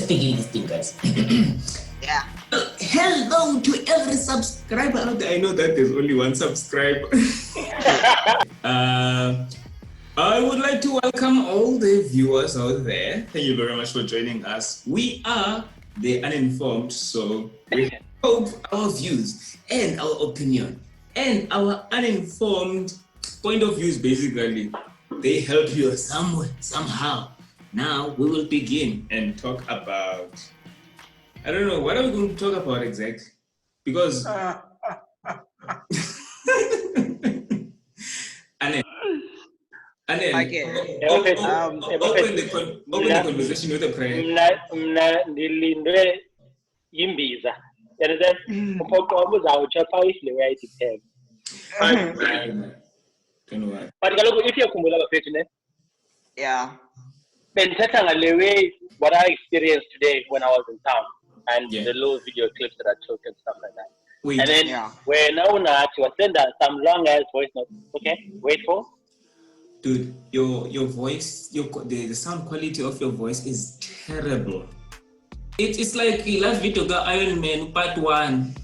let's begin this thing, guys. Yeah. Hello to every subscriber out there. I know that there's only one subscriber. I would like to welcome all the viewers out there. Thank you very much for joining us. We are the Uninformed, so we hope our views and our opinion and our uninformed point of views, basically, they help you somewhere, somehow. Now we will begin and talk about, I don't know, what are we going to talk about exactly? Because Anele, Okay. open the conversation with a prayer. Ndilindwe yimbiza. Yenzeni umphoqo uzawutsha xa uyidliwe ayidiphem. But kaloku if uyakhumbula bafethu ne? Yeah. Bendithetha ngale way what I experienced today when I was in town and Yeah. the little video clips that I took and stuff like that. Wait. And then Yeah. when Unathi was sending some long ass voice notes. Okay, wait for. Dude, your voice, the sound quality of your voice is terrible. It's like the last video got Iron Man Part 1.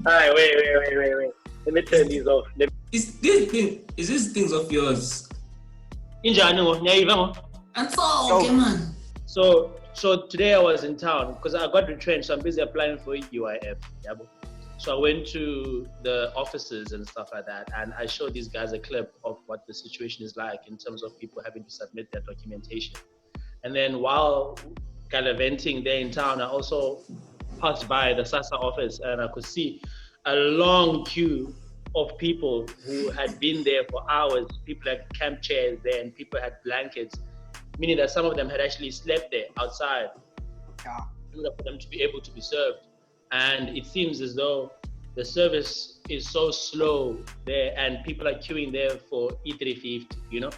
Alright, wait. Let me turn these off. Is this things of yours? Injani ngo nyayiva ngo. And so, okay, man. So today I was in town because I got retrenched. So I'm busy applying for UIF. So I went to the offices and stuff like that, and I showed these guys a clip of what the situation is like in terms of people having to submit their documentation. And then while gallivanting there in town, I also passed by the SASSA office and I could see a long queue of people who had been there for hours. People had camp chairs there and people had blankets, meaning that some of them had actually slept there outside in order for them to be able to be served. And it seems as though the service is so slow there and people are queuing there for E350, you know?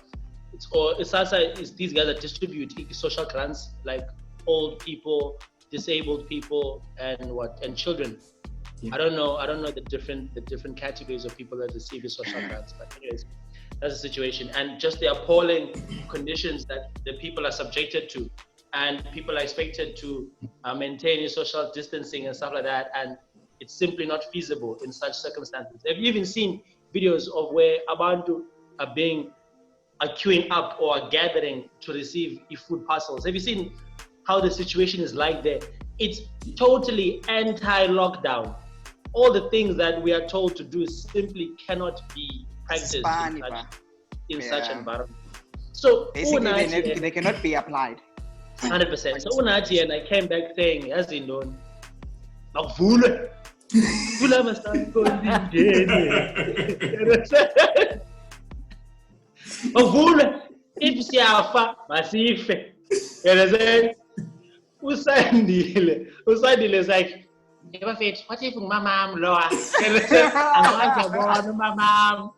SASSA is these guys that distribute social grants like old people, disabled people, and children. Yeah. I don't know the different categories of people that receive these social grants, but anyways, that's the situation. And just the appalling conditions that the people are subjected to, and people are expected to maintain social distancing and stuff like that, and it's simply not feasible in such circumstances. Have you even seen videos of where Abantu are queuing up or are gathering to receive food parcels? Have you seen how the situation is like there? It's totally anti-lockdown. All the things that we are told to do simply cannot be practiced in such environment. So basically, they cannot be applied. 100%. So Unathi and I came back saying, as in don't, makuvulwe. Vula masango ndingene. Makuvulwe. If siyafa, masife. You understand? Usandile is like, bafethu, what if umamam loa? Angazi yabona umamam.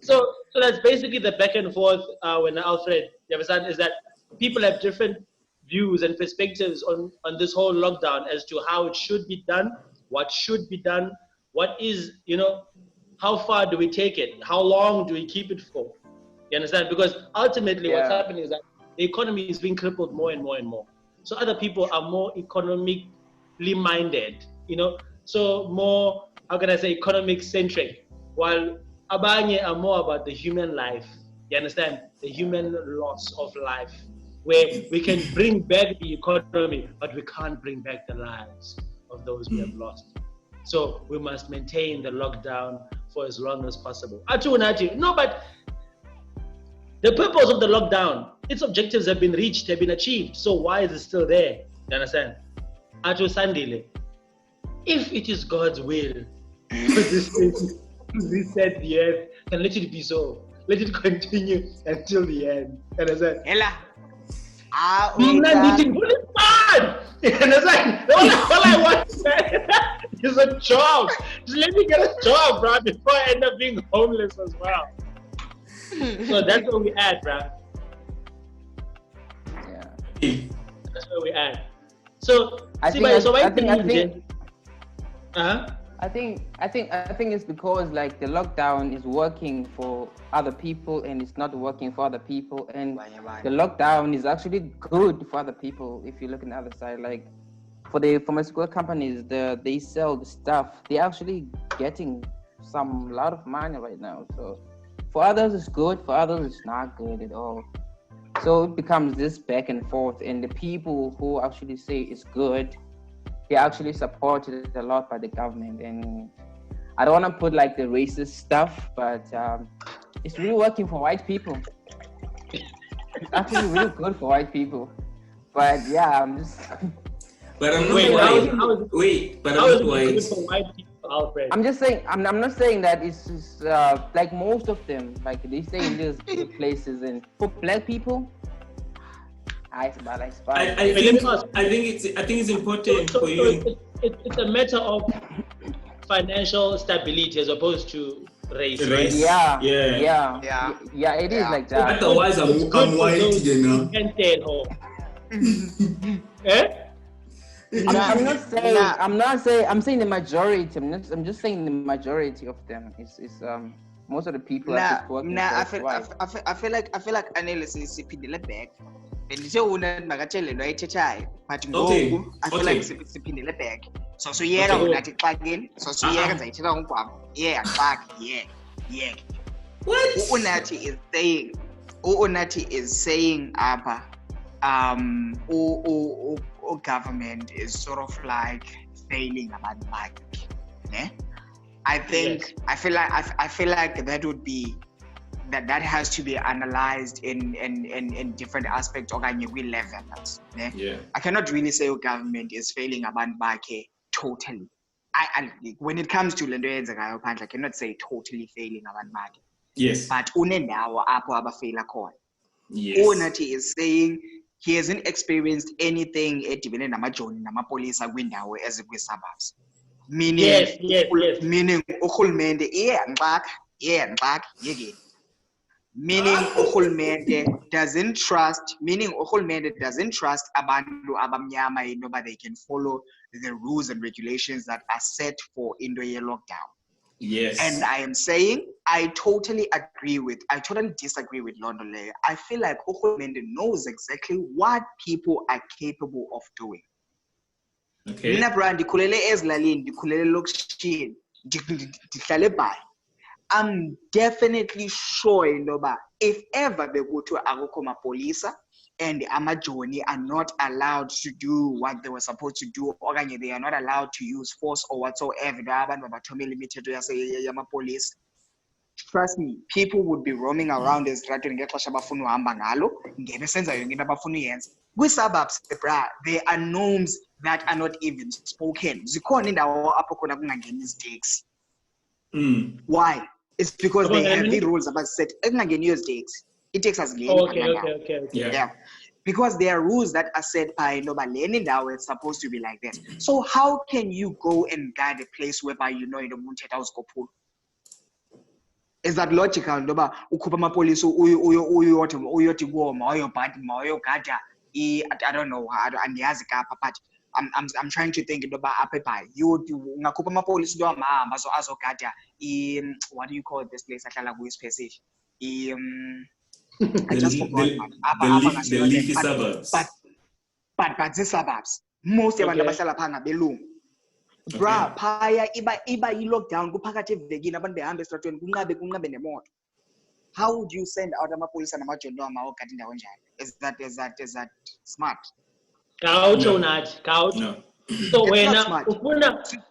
So that's basically the back and forth when Alfred is that people have different views and perspectives on this whole lockdown as to how it should be done, what should be done, what is, how far do we take it, how long do we keep it for? You understand? Because ultimately what's happening is that the economy is being crippled more and more and more. So other people are more economically minded, so more, how can I say, economic centric, while abanye are more about the human life. You understand? The human loss of life, where we can bring back the economy, but we can't bring back the lives of those we have lost. So we must maintain the lockdown for as long as possible. No, but the purpose of the lockdown, its objectives have been reached, have been achieved. So why is it still there? You understand? Sandile, if it is God's will for this thing to reset the earth, then let it be so. Let it continue until the end. You understand? Ella. You understand? All I want is a job. Just let me get a job, bro, before I end up being homeless as well. So that's where we at, bro. Yeah. That's where we at. So, I I think it's because like the lockdown is working for other people and it's not working for other people, and the lockdown is actually good for other people. If you look on the other side, like for the pharmaceutical companies, they sell the stuff. They're actually getting lot of money right now. So for others it's good, for others it's not good at all. So it becomes this back and forth, and the people who actually say it's good, they're actually supported a lot by the government. And I don't want to put like the racist stuff, but it's really working for white people. It's actually really good for white people. But yeah, I'm just. But I'm not Wait, white. Wait, but I'm not white. Good for white people, Alfred? I'm just saying. I'm not saying that it's just, like most of them, like they say in these places, and for black people. I think it's important for you. It's a matter of financial stability as opposed to race. Right? Yeah. It is like that. Otherwise, I'm white, you know. Can't stay at home. I'm saying the majority. I'm just saying the majority of them is most of the people are just working. I feel like Anele siphindele back. Bendithe una makatshele lo ayithethayo, but ngoku I feel like siphindele back. So suyeka unathi xakeni, so suyeka ndayithetha ngogwabo. Yeah, fuck, yeah. What? Unathi is saying apha government is sort of like failing abantu bakhe, ne? I feel like that would be that has to be analyzed in different aspects okanye kwi-levels, ne? Yeah. I cannot really say government is failing abantu bakhe totally. I when it comes to lento yenzekayo phandle, I cannot say totally failing abantu bakhe. Yes. But unendawo apho abafeyila khona. Yes. Unathi is saying he hasn't experienced anything edibene namajoni namapolisa kwindawo ezikwi-suburbs. Meaning urhulumente iyangxaka yekeni. Meaning urhulumente doesn't trust abantu abamnyama inoba they can follow the rules and regulations that are set for into ye-lockdown. Yes. And I am saying I totally disagree with Londo Leyo. I feel like urhulumente knows exactly what people are capable of doing. Okay. Mina bra ndikhulele ezilalini, ndikhulele lokishini, ndihlale eBhayi. I'm definitely sure intoba if ever bekuthiwa akukho mapolisa and amajoni are not allowed to do what they were supposed to do, okanye they are not allowed to use force or whatsoever, abantu babathomela imithetho yamapolisa, trust me, people would be roaming around ezitratweni ngexesha abafuna uhamba ngalo, ngebesenza yonke into abafuna uyenza. Kwi-suburbs, bra, there are norms that are not even spoken. Zikhona indawo apho khona kungangeni iziteksi. Why? It's because they have the rules about set. It takes us Okay. Yeah. Because there are rules that are set by nobody now it's supposed to be like this. So how can you go and guide a place whereby you know in the moon house go pull? Is that logical? Noba ukupa mapolisi uyoti goma oyo bad oyo gada I don't know andiyazi kapha, but I'm trying to think about apepai. You ngakupa mapolisi do amahamba so azogada what do you call this place ahlala kuyo specific? I just forgot. The leafy suburbs. But the suburbs. Most yabantu abahlala pha ngabelungu. Bra, phaya iba i-lockdown kuphakathi evekini abantu behamba esitratweni kunqabe nemoto. How would you send out amapolisa namajoni ogada indawo njani? Is that smart? Kaucho Unathi, kaucho. So when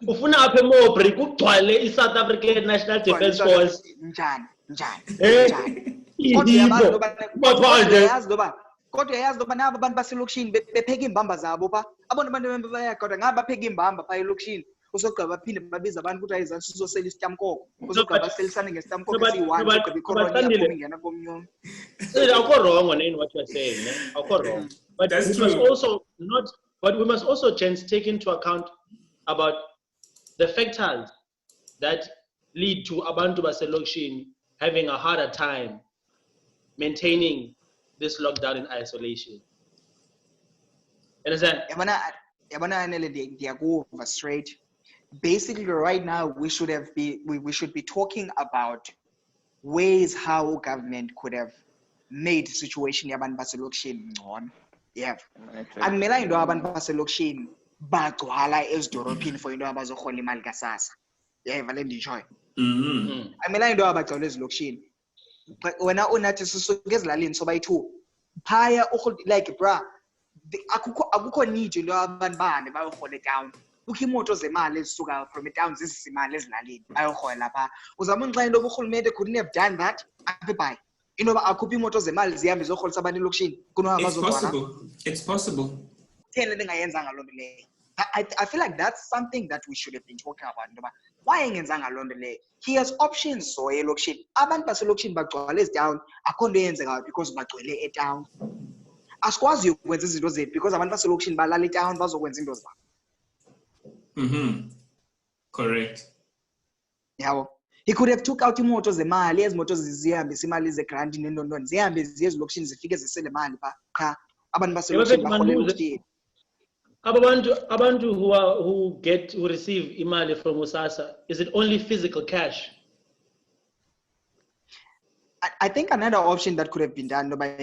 ufuna apha eMobrey kugcwale i-South African National Defence Force. Njani. Kodwa yazi loba nabo abantu baselokishini bepheka imbamba zabo pha. Abantu bayagoda ngaba bapheka imbamba pha elokishini. Usogqa baphinde babiza abantu ukuthi ayizani sizosela isitamkoko. Usogqa baselisana ngesitamkoko esiyi-1 ugqiba icorona ingena komnyama. Akho wrong in what you are saying, ne? Akho wrong. But that's we true. we must also take into account about the factors that lead to abantu baselokishini having a harder time maintaining this lockdown in isolation. Understand? Yabona Anele ndiyakuva straight. basically right now we should be talking about ways how government could have made situation yabantu baselokishini ngcono. Yeah. Akumela into abantu baselokishini bagcwala ezidorophini for into abazohola imali kaSASSA. Yeva le nditshoyo. Akumela into abagcwala ezilokishini. Wena unathi sisuke ezilalini sobayi-2 phaya like bra akukho need into abantu bahambe bayohola etown. Kukho imoto zemali ezisuka from etown zizisimali ezilalini bayohola lapha. Uzama unxa into urhulumente couldn't have done that apha eBhayi. Inoba akhupha imoto zemali zihambe ziyoholisa abantu elokishini kunoba bazogcwala. It's possible. Thena lengayenzanga loo nto leyo. I feel like that's something that we should have been talking about. Why engenzanga loo nto leyo? He has options so elokishini. Abantu baselokishini bagcwala ezitown akho nto eyenzekayo because bagcwele etown. Asikwazi ukwenza izinto zethu because abantu baselokishini balala etown bazokwenza into zabo. Correct. Yabo. He could have took out imoto zemali, ezimoto zihambisa imali zegrant nendondoni zihambe ziye ezilokishini zifike zisele imali cha abantu baselokishini bahola elokishini. Abantu who receive imali from SASSA, is it only physical cash? I think another option that could have been done by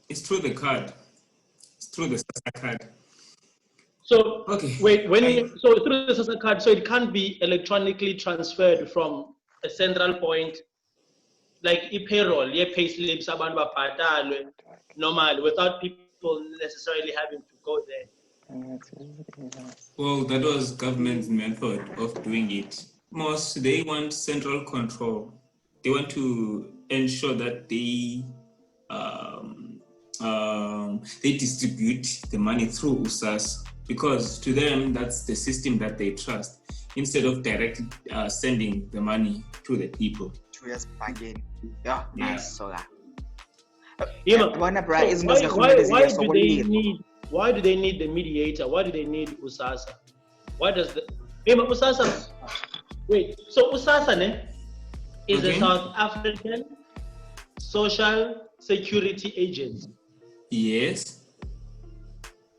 it's through the card. It's through the SASSA card. So okay. Wait, so through the SASSA card, so it can't be electronically transferred from a central point, like payroll, pay slips, abantu babhatalwe normally without people necessarily having to go there. Well, that was government's method of doing it. Most they want central control. They want to ensure that they distribute the money through SASSA. Because to them, that's the system that they trust, instead of directly sending the money to the people. 2 years again. Yeah. So why do they need the mediator? Why do they need SASSA? Why does the SASSA? Wait, so SASSA is a South African social security agency. Yes.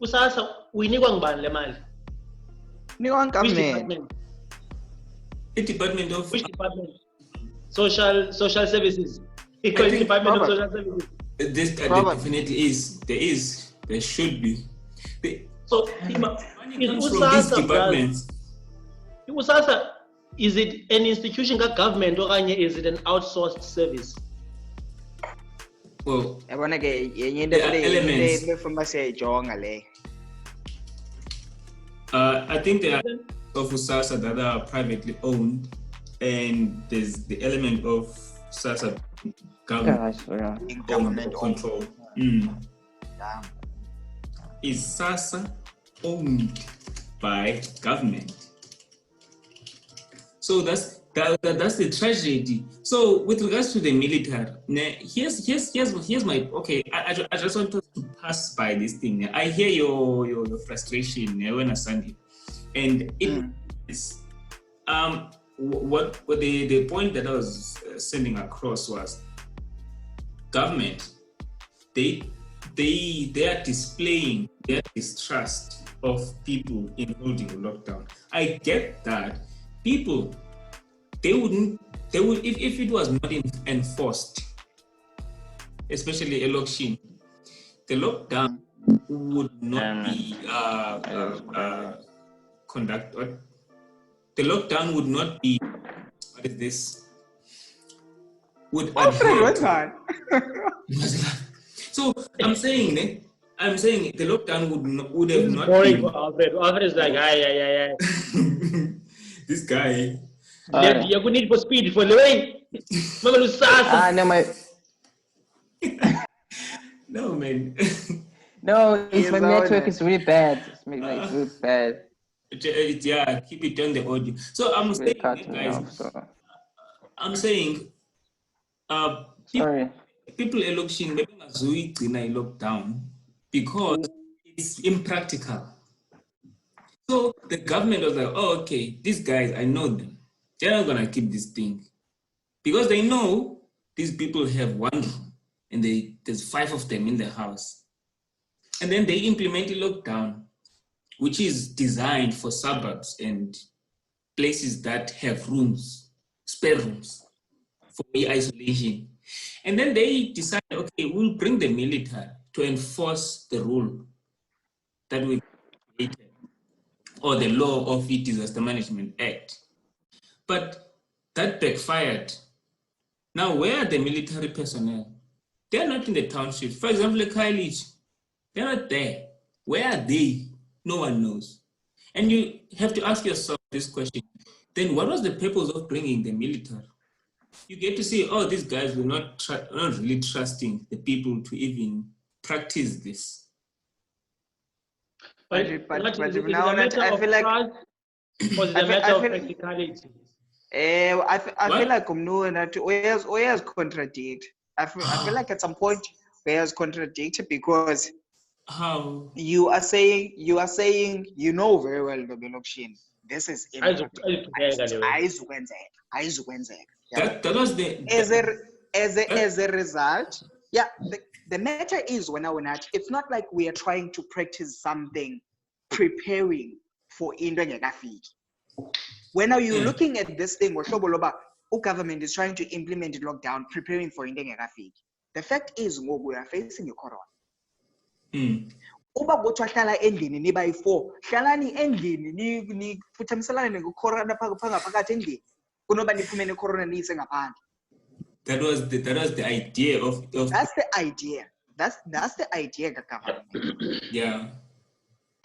SASSA uyinikwa ngubani le mali? Unikwa government. The department of which department? Social services. Department of Social Services. This definitely is. There should be. So money comes from these departments. SASSA, is it an institution of government or is it an outsourced service? Well, there are elements. I think there are of SASSA that are privately owned, and there's the element of SASSA government control. Is SASSA owned by government? So that's the tragedy. So with regards to the military, here's my okay. I just want to pass by this thing. I hear your frustration when I Sandile, and it is what the point that I was sending across was government. They are displaying their distrust of people involved in lockdown. I get that people. They would if it was not enforced, especially a lockdown, the lockdown would not be conducted. The lockdown would not be. What is this? Would So I'm saying the lockdown would have not. Boring for Alfred. Alfred is like, yeah. This guy. You could need for speed for the way. No, man. No, my network is really bad. It's really bad. Yeah, keep it on the audio. So I'm saying, guys, I'm saying, people election maybe Mazui in a lockdown because it's impractical. So the government was like, oh, okay, these guys, I know them. They're not gonna keep this thing because they know these people have one room and there's 5 of them in the house, and then they implement a lockdown which is designed for suburbs and places that have rooms, spare rooms for isolation. And then they decided, okay, we'll bring the military to enforce the rule that we created, or the law of the Disaster Management Act. But that backfired. Now, where are the military personnel? They're not in the townships. For example, the college, they're not there. Where are they? No one knows. And you have to ask yourself this question. Then what was the purpose of bringing the military? You get to see, oh, these guys were not really trusting the people to even practice this. But now I feel like, was it a matter of practicality? I feel like Oyas contradict. I feel like at some point Oyas contradict because how you are saying you know very well the Belokshin. This is that was the as a result. Yeah, the matter is it's not like we are trying to practice something preparing for Indonesian. When are you looking at this thing, government is trying to implement lockdown, preparing for Indonesian. The fact is, we are facing a corona. Uba gotshala endlini niba yi4 hlalani endlini ni futhamiselana necorona phakathi endlini kunoba niphumene corona niyise ngaphandle. That was the idea of that's the idea. That's the idea government. Yeah.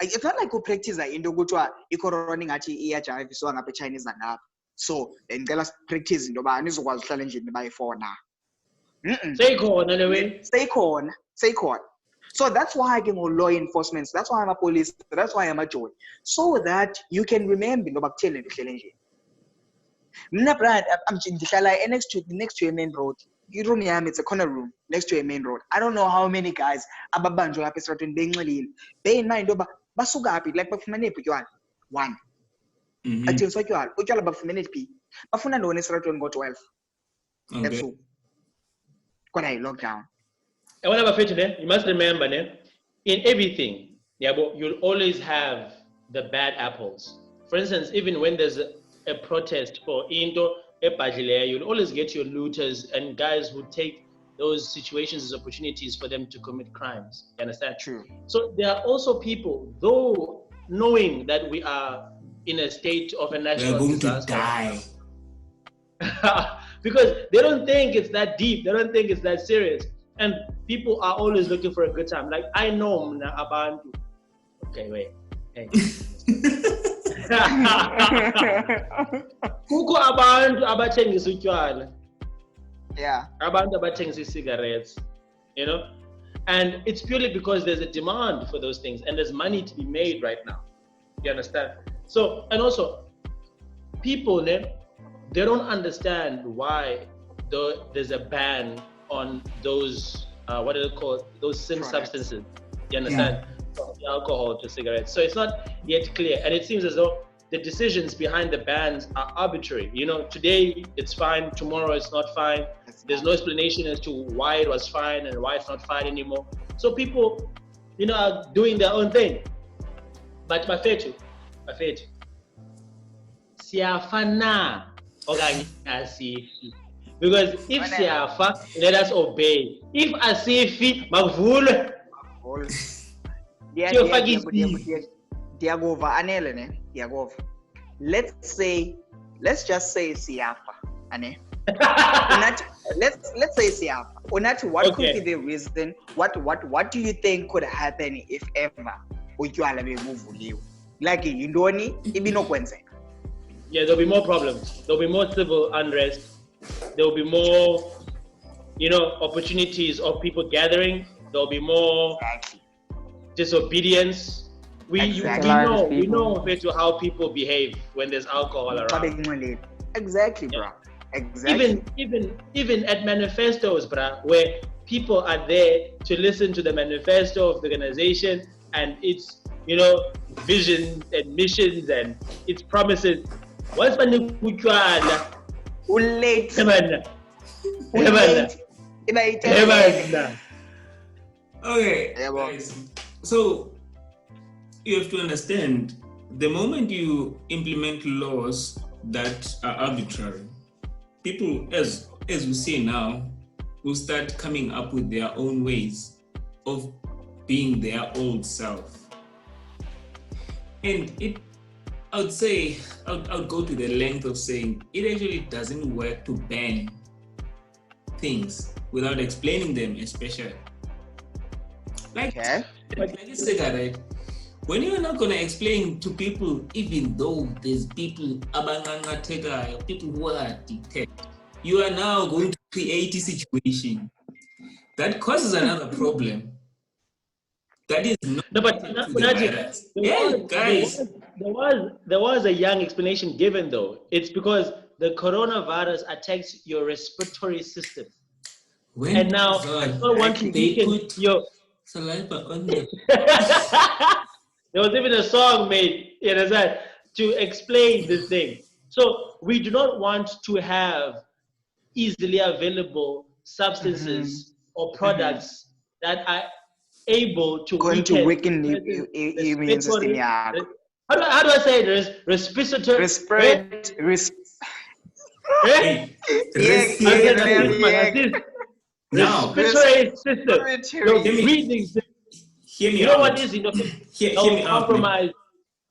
It's not like we practice into kuthiwa icorona ngathi iyajaviswa ngapha eChinese ngapha. So ngicela practice into ba nizokwazi uhlala endlini niba yi4 na. Seyikhona le way. Seyikhona. So that's why I can law enforcement. That's why I'm a police. That's why I'm a judge. So that you can remember no bacteria in the brand. I'm next to a main road. It's a corner room next to a main road. I don't know how many guys ababanjo up certain being in mind basugapi like one. Until so you are about minute P. Bafuna no necessarily go 12. That's all. When I lock down. You must remember, in everything, you'll always have the bad apples. For instance, even when there's a protest for Indo, you'll always get your looters and guys who take those situations as opportunities for them to commit crimes. You understand? True. So there are also people, though knowing that we are in a state of a national disaster, to die. because they don't think it's that deep, they don't think it's that serious. And people are always looking for a good time. Like I know abantu. Okay, wait. Hey. Kuko abantu abathengisa utywala. Yeah. Abantu abathengisa cigarettes. You know? And it's purely because there's a demand for those things and there's money to be made right now. You understand? So, and also, people, they don't understand why there's a ban on those what are they called? Those substances. You understand? From alcohol to cigarettes. So it's not yet clear, and it seems as though the decisions behind the bans are arbitrary. You know, today it's fine, tomorrow it's not fine. There's no explanation as to why it was fine and why it's not fine anymore. So people, are doing their own thing. But mafethu, siyafana okanye asifi. Because if siyafa, let us obey. If asifi, makuvulwe. Diagova Anele ne Diagova. Let's just say siyafa, ane. Let's say siyafa. Unathi, what could be the reason? What do you think could happen if ever utywala bebuvuliwe? Like yindoni ibinokwenzeka. Yeah, there'll be more problems. There'll be more civil unrest. There'll be more, opportunities of people gathering. There'll be more disobedience. We know how people behave when there's alcohol around. Exactly, bro. Exactly. Even at manifestos, bro, where people are there to listen to the manifesto of the organization and its, visions and missions and its promises. Once late. Okay. So you have to understand, the moment you implement laws that are arbitrary, people, as we see now, will start coming up with their own ways of being their old self. And I would say, I would go to the length of saying it actually doesn't work to ban things without explaining them, especially. Like a cigarette. When you're not going to explain to people, even though there's people who are detected, you are now going to create a situation that causes another problem. That is not. No, but guys. There was a young explanation given though. It's because the coronavirus attacks your respiratory system. When and now people want to put your saliva on them. There was even a song made, you know, to explain this thing. So we do not want to have easily available substances or products that are able to weaken the immune system. How do I say it? Respiratory. Now, respiratory system. Your breathing system. Hear me you know out. What is it? Compromise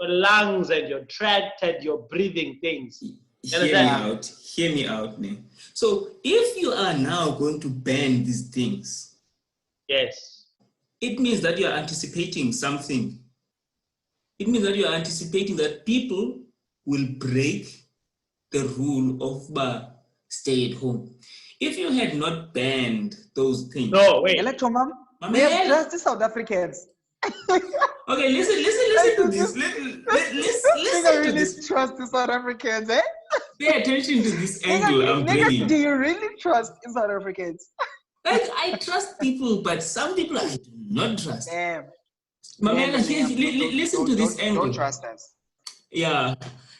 your lungs and your tract and your breathing things. Hear me out, man. So if you are now going to ban these things, yes, it means that you are anticipating something. It means that you are anticipating that people will break the rule of stay at home. If you had not banned those things. No, wait. We have trust the South Africans. Okay, listen to this. Listen to this. Trust the South Africans, eh? Pay attention to this angle I'm bringing. Do you really trust the South Africans? Like, I trust people, but some people I do not trust. Damn. Mamela, listen to this angle. Don't trust us. Yeah,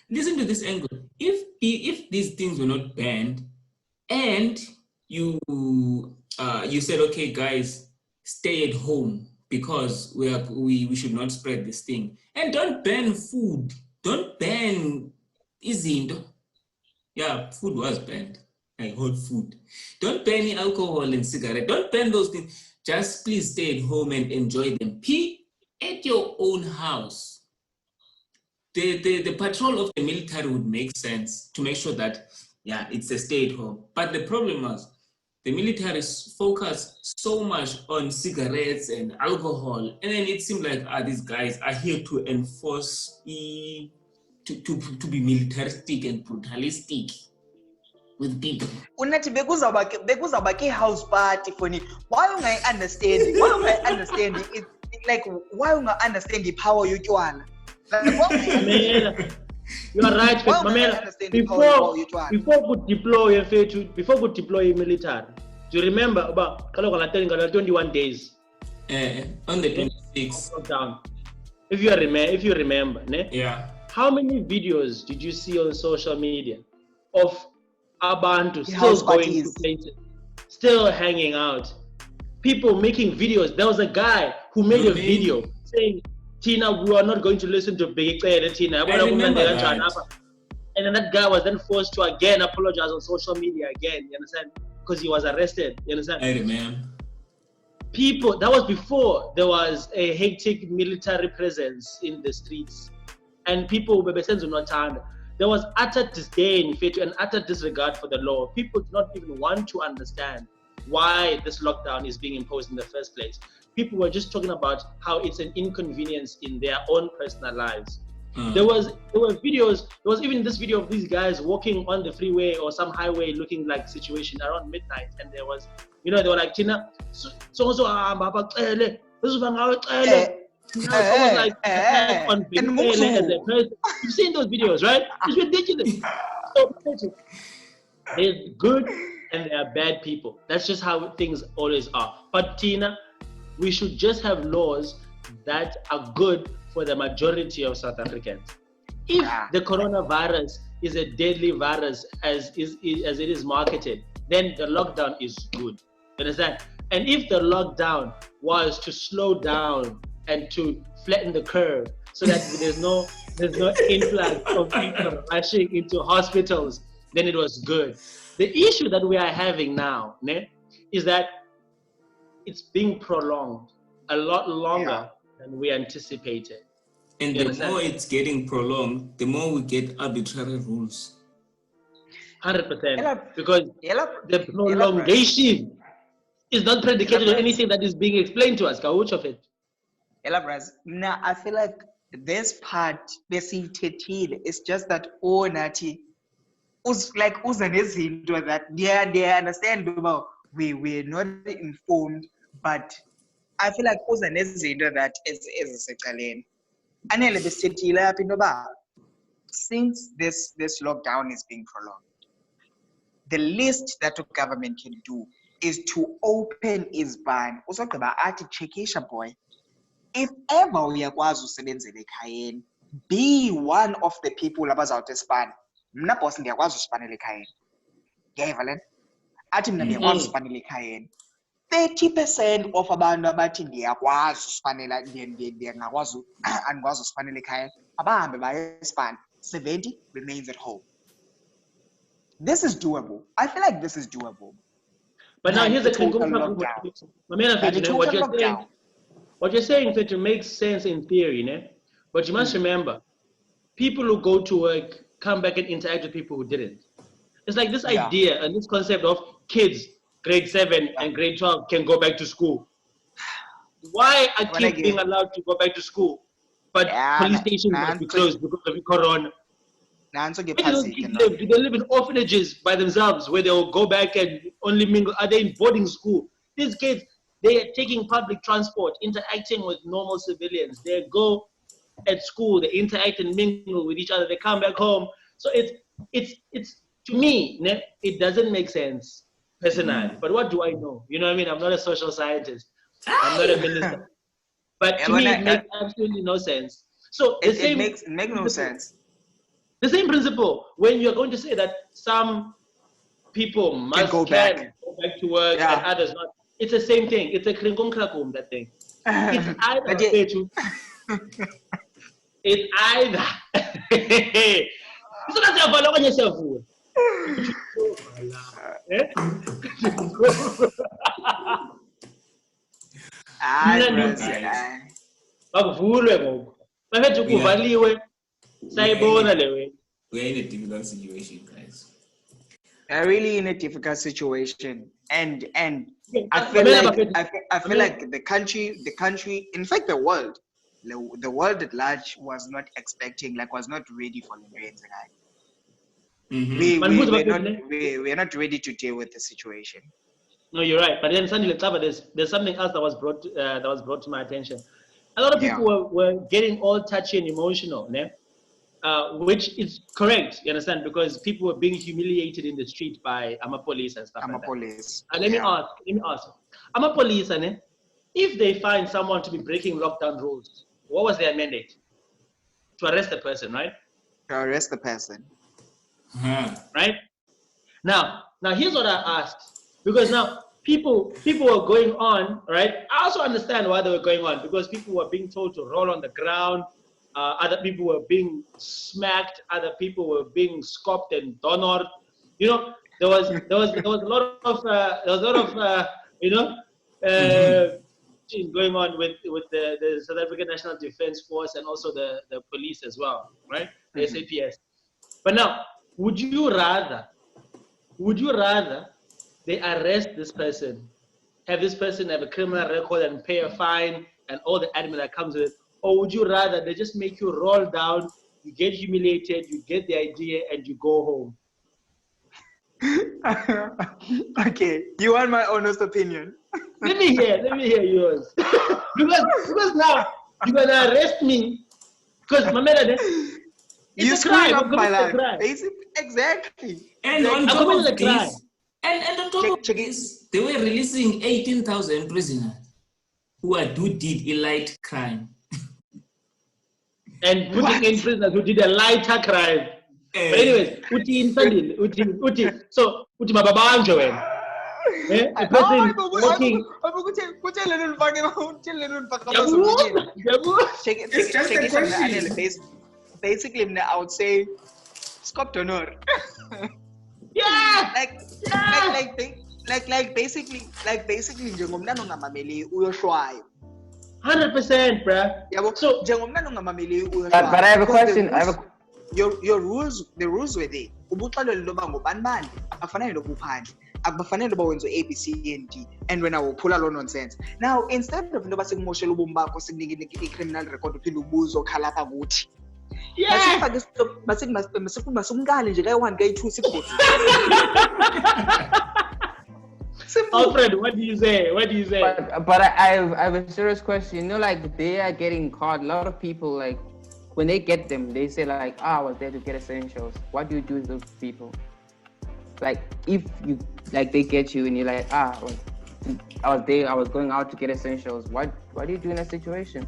listen to this angle. If these things were not banned, and you said, okay, guys, stay at home because we should not spread this thing, and don't ban food, don't ban izinto. Yeah, food was banned, like hot food. Don't ban any alcohol and cigarette. Don't ban those things. Just please stay at home and enjoy them. At your own house. The patrol of the military would make sense to make sure that, yeah, it's a stay at home. But the problem was the military focused so much on cigarettes and alcohol, and then it seemed like these guys are here to enforce to be militaristic and brutalistic with people. Unathi bekuzawubakhe house party for ni. Why understand it? Like, why understand the power yotshwala? You are right, Mamela. Before we deploy military, do you remember about 21 days? On the 26th. Down. If you remember, ne? Yeah. How many videos did you see on social media of Abantu still going to places, still hanging out, people making videos? There was a guy who made a video saying, Tina, we are not going to listen to Big Tina. I remember that. And then that guy was then forced to again apologize on social media again, you understand? Because he was arrested, you understand? I remember. People, that was before there was a hectic military presence in the streets. And people were not turned. There was utter disdain and utter disregard for the law. People do not even want to understand why this lockdown is being imposed in the first place. People were just talking about how it's an inconvenience in their own personal lives. There were videos. There was even this video of these guys walking on the freeway or some highway looking like situation around midnight, and there was, they were like, Tina, so this is someone's like on as a person. You've seen those videos, right? It's ridiculous. So there's good and there are bad people. That's just how things always are. But Tina, we should just have laws that are good for the majority of South Africans. If the coronavirus is a deadly virus as it is marketed, then the lockdown is good. You understand? And if the lockdown was to slow down and to flatten the curve so that there's no influx of people rushing into hospitals, then it was good. The issue that we are having now, is that it's being prolonged a lot longer than we anticipated. And the more it's getting prolonged, the more we get arbitrary rules. 100%. Because the prolongation is not predicated on anything that is being explained to us. Which of it? Now, I feel like this part, it's just that Unathi, that they understand about we're not informed, but I feel like that is a challenge. Anele, since this lockdown is being prolonged, the least that the government can do is to open its ban. Also, chekisha boy. If ever uyakwazi usebenzele ekhayeni, be one of the people abazawuthi span. Mna boss ndiyakwazi uspanela ekhayeni. Ngiyeva lena? Athi mina ndiyakwazi uspanela ekhayeni. 30% of abantu abathi ndiyakwazi uspanela andikwazi uspanela ekhayeni abahambe baye espan. 70 remains at home. This is doable. I feel like this is doable. But now here's the lockdown. What you're saying, Fetcher, makes sense in theory, but you must remember, people who go to work come back and interact with people who didn't. It's like this idea and this concept of kids, grade 7 and grade 12 can go back to school. Why are kids being allowed to go back to school, but police stations must be closed because of the corona? Do they live in orphanages by themselves where they'll go back and only mingle? Are they in boarding school? These kids, they are taking public transport, interacting with normal civilians. They go at school, they interact and mingle with each other. They come back home. So it's to me, it doesn't make sense personally. But what do I know? You know what I mean? I'm not a social scientist. I'm not a minister. But to me, it makes absolutely no sense. So it makes no sense. The same principle when you're going to say that some people must go back to work and others not. It's the same thing. It's a kringong krakum, that thing. It's either. It's either. We are in a difficult situation, guys. We're really in a difficult situation, and I feel like the country, in fact, the world at large was not expecting, was not ready for the we're not ready to deal with the situation. No, you're right. But then Sandile, there's something else that was brought to my attention. A lot of people were getting all touchy and emotional, which is correct, you understand, because people were being humiliated in the street by police and stuff like that. Let me ask. Police, if they find someone to be breaking lockdown rules, what was their mandate? To arrest the person, right? To arrest the person. Right? Now here's what I asked. Because now people were going on, right? I also understand why they were going on, because people were being told to roll on the ground. Other people were being smacked. Other people were being scoffed and honored. You know, there was a lot of going on with the South African National Defence Force and also the police as well, right? The SAPS. But now, would you rather they arrest this person, have this person have a criminal record and pay a fine and all the admin that comes with it? Or would you rather they just make you roll down, you get humiliated, you get the idea, and you go home? Okay, you want my honest opinion? Let me hear yours. because now you're gonna arrest me because my man, you screwed up my life. Exactly. And on top of this, and on top of this, they were releasing 18,000 prisoners who did a light crime. And putting in prisoners who did a lighter crime. But anyways, so Uti Mababa Anjoen. A person walking. It's just a question. Basically, I would say, Scott Honor. Yeah. Like basically, njengomntana ongamameli uyohlwaya. 100%, bruh. Yabo. So, Njengomntana ongamameli uyohlwaya. But I have a question. Your rules, the rules were there. Ubuxelele intoba ngubani akufanele noba uphandle. Akufanele noba wenze A, B, C, and D. And when I will pull out nonsense. Now, instead of intoba sikumoshela ubomi bakho sikunike i-criminal record uphinde ubuze okhala apha kuthi. yeah. Masikumkale nje kayi-1 kayi-2 sikubhezi. Simple. Alfred, what do you say? But I have a serious question. You know, like they are getting caught. A lot of people, like when they get them, they say like, I was there to get essentials. What do you do with those people? Like if you like they get you and you're like, I was there. I was going out to get essentials. What do you do in that situation?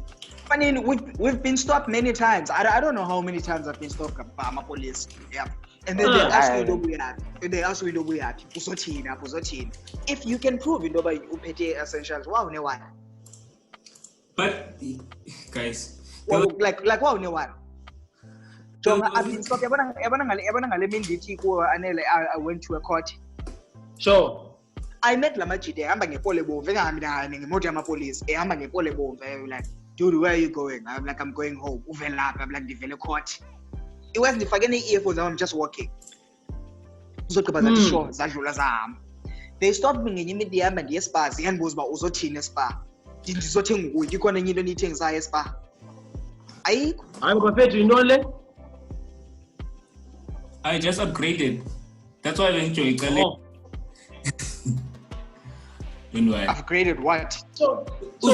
I mean, we've been stopped many times. I don't know how many times I've been stopped by my police. Yeah. And then they ask you where we are. If you can prove it, you pay essentials. Wow, no one. But guys, like wow, no one. So I've been stopped. I went to a court. Sure. I met Lamachide. I'm like police. I'm like, dude, where are you going? I'm like, I'm going home. I'm like, the court. It wasn't if I get any earphones, I'm just walking. They stopped me in the and yes, spa. The hand was about Uzotin spa. Did you want to need anything, spa? I'm prepared to know. I just upgraded. That's why I went to Italy. Don't worry. Upgraded what? So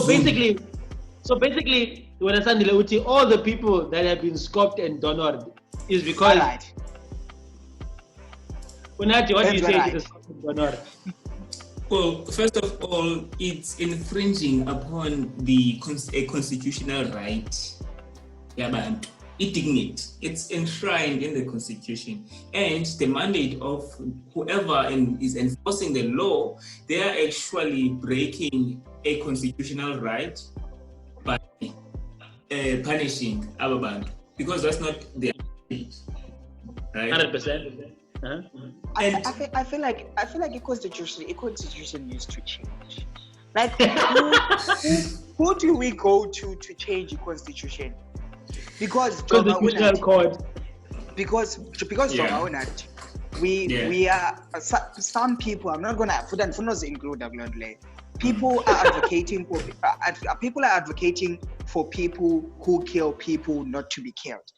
basically, when I Sandile, all the people that have been scoped and donored is because. Right. Unathi, what do you say to the scoped and donored? Well, first of all, it's infringing upon a constitutional right. Yeah, but it's enshrined in the Constitution, and the mandate of whoever is enforcing the law, they are actually breaking a constitutional right by punishing our bank, because that's not their mandate, right? 100%. I feel like a constitution needs to change. Like who do we go to change the constitution? Because constitutional court. Because Unathi, we are some people. I'm not gonna include people are advocating for people who kill people not to be killed.